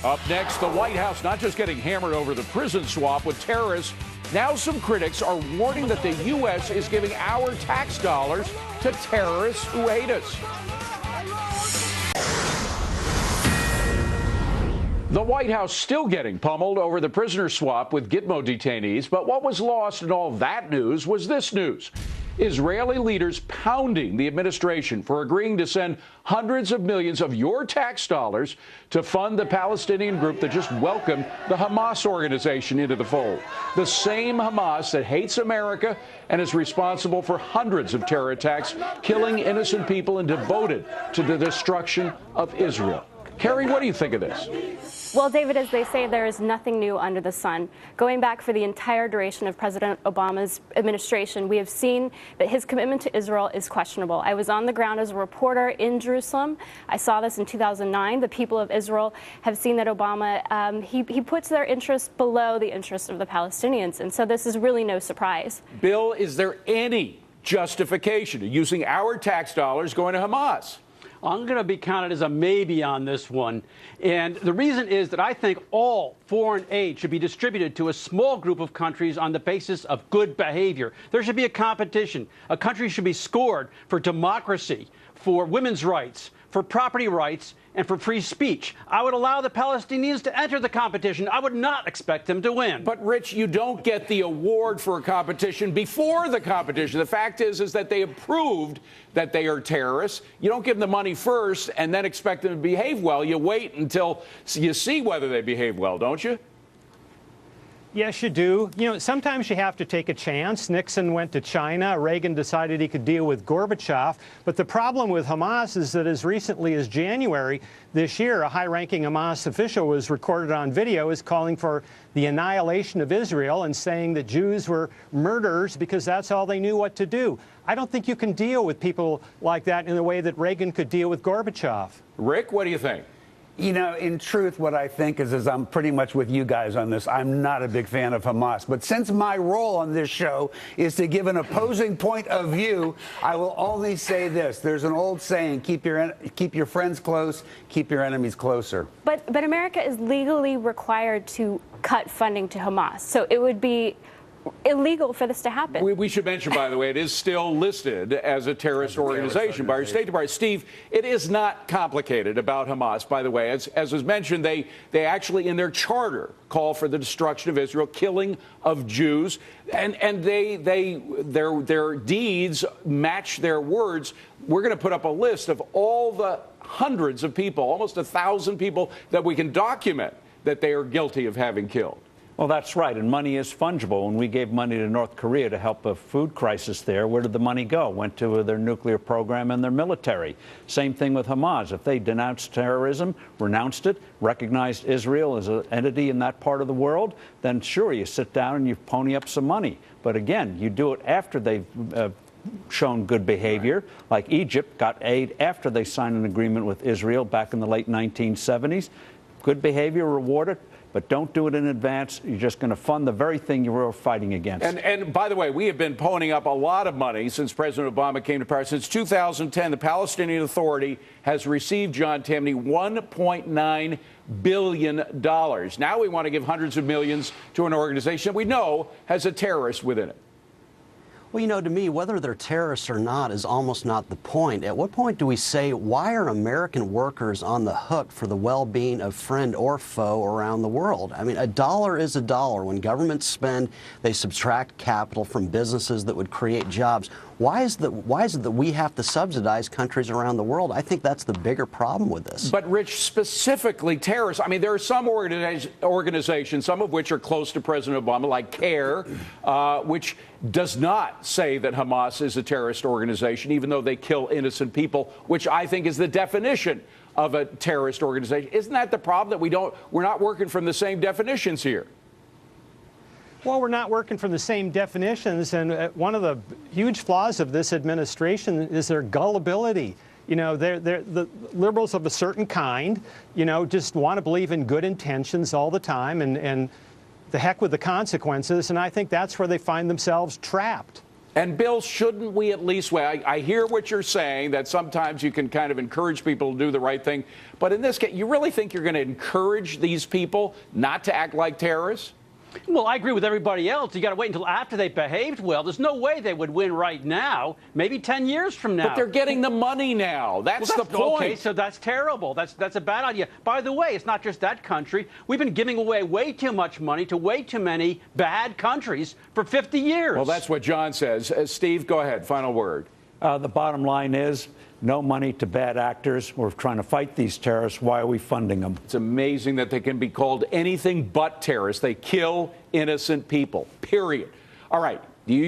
Up next, the White House not just getting hammered over the prison swap with terrorists. Now some critics are warning that the U.S. is giving our tax dollars to terrorists who hate us. The White House still getting pummeled over the prisoner swap with Gitmo detainees, but what was lost in all that news was this news. Israeli leaders pounding the administration for agreeing to send hundreds of millions of your tax dollars to fund the Palestinian group that just welcomed the Hamas organization into the fold. The same Hamas that hates America and is responsible for hundreds of terror attacks, killing innocent people and devoted to the destruction of Israel. Carrie, what do you think of this? Well, David, as they say, there is nothing new under the sun. Going back for the entire duration of President Obama's administration, we have seen that his commitment to Israel is questionable. I was on the ground as a reporter in Jerusalem. I saw this in 2009. The people of Israel have seen that Obama, he puts their interests below the interests of the Palestinians. And so this is really no surprise. Bill, is there any justification to using our tax dollars going to Hamas? I'm going to be counted as a maybe on this one. And the reason is that I think all foreign aid should be distributed to a small group of countries on the basis of good behavior. There should be a competition. A country should be scored for democracy, for women's rights, for property rights, and for free speech. I would allow the Palestinians to enter the competition. I would not expect them to win. But, Rich, you don't get the award for a competition before the competition. The fact is that they approved that they are terrorists. You don't give them the money first and then expect them to behave well. You wait until you see whether they behave well, don't you? Yes, you do. You know, sometimes you have to take a chance. Nixon went to China. Reagan decided he could deal with Gorbachev. But the problem with Hamas is that as recently as January this year, a high-ranking Hamas official was recorded on video as calling for the annihilation of Israel and saying that Jews were murderers because that's all they knew what to do. I don't think you can deal with people like that in the way that Reagan could deal with Gorbachev. Rick, what do you think? You know, in truth, what I think is I'm pretty much with you guys on this. I'm not a big fan of Hamas. But since my role on this show is to give an opposing point of view, I will only say this. There's an old saying, keep your friends close, keep your enemies closer. But America is legally required to cut funding to Hamas. So it would be illegal for this to happen. We should mention, by the way, it is still listed as a terrorist organization by our State Department. Steve, it is not complicated about Hamas, by the way. As was mentioned, they actually, in their charter, call for the destruction of Israel, killing of Jews, and their deeds match their words. We're going to put up a list of all the hundreds of people, almost 1,000 people, that we can document that they are guilty of having killed. Well, that's right, and money is fungible. When we gave money to North Korea to help a food crisis there, where did the money go? Went to their nuclear program and their military. Same thing with Hamas. If they denounced terrorism, renounced it, recognized Israel as an entity in that part of the world, then sure, you sit down and you pony up some money. But again, you do it after they've shown good behavior, like Egypt got aid after they signed an agreement with Israel back in the late 1970s. Good behavior rewarded. But don't do it in advance. You're just going to fund the very thing you were fighting against. And by the way, we have been ponying up a lot of money since President Obama came to power. Since 2010, the Palestinian Authority has received, John Tamny, $1.9 billion. Now we want to give hundreds of millions to an organization that we know has a terrorist within it. Well, you know, to me, whether they're terrorists or not is almost not the point. At what point do we say, why are American workers on the hook for the well-being of friend or foe around the world? I mean, a dollar is a dollar. When governments spend, they subtract capital from businesses that would create jobs. Why is it that we have to subsidize countries around the world? I think that's the bigger problem with this. But, Rich, specifically terrorists, I mean, there are some organizations, some of which are close to President Obama, like CARE, which does not say that Hamas is a terrorist organization, even though they kill innocent people, which I think is the definition of a terrorist organization. Isn't that the problem, that we're not working from the same definitions here? Well, we're not working from the same definitions, and one of the huge flaws of this administration is their gullibility. You know, they're the liberals of a certain kind, you know, just want to believe in good intentions all the time, and the heck with the consequences, and I think that's where they find themselves trapped. And Bill, shouldn't we at least, I hear what you're saying, that sometimes you can kind of encourage people to do the right thing. But in this case, you really think you're going to encourage these people not to act like terrorists? Well, I agree with everybody else. You got to wait until after they behaved well. There's no way they would win right now. Maybe 10 years from now. But they're getting the money now. That's the point. Okay, so that's terrible. That's a bad idea. By the way, it's not just that country. We've been giving away way too much money to way too many bad countries for 50 years. Well, that's what John says. Steve, go ahead. Final word. The bottom line is no money to bad actors. We're trying to fight these terrorists. Why are we funding them? It's amazing that they can be called anything but terrorists. They kill innocent people, period. All right. Do you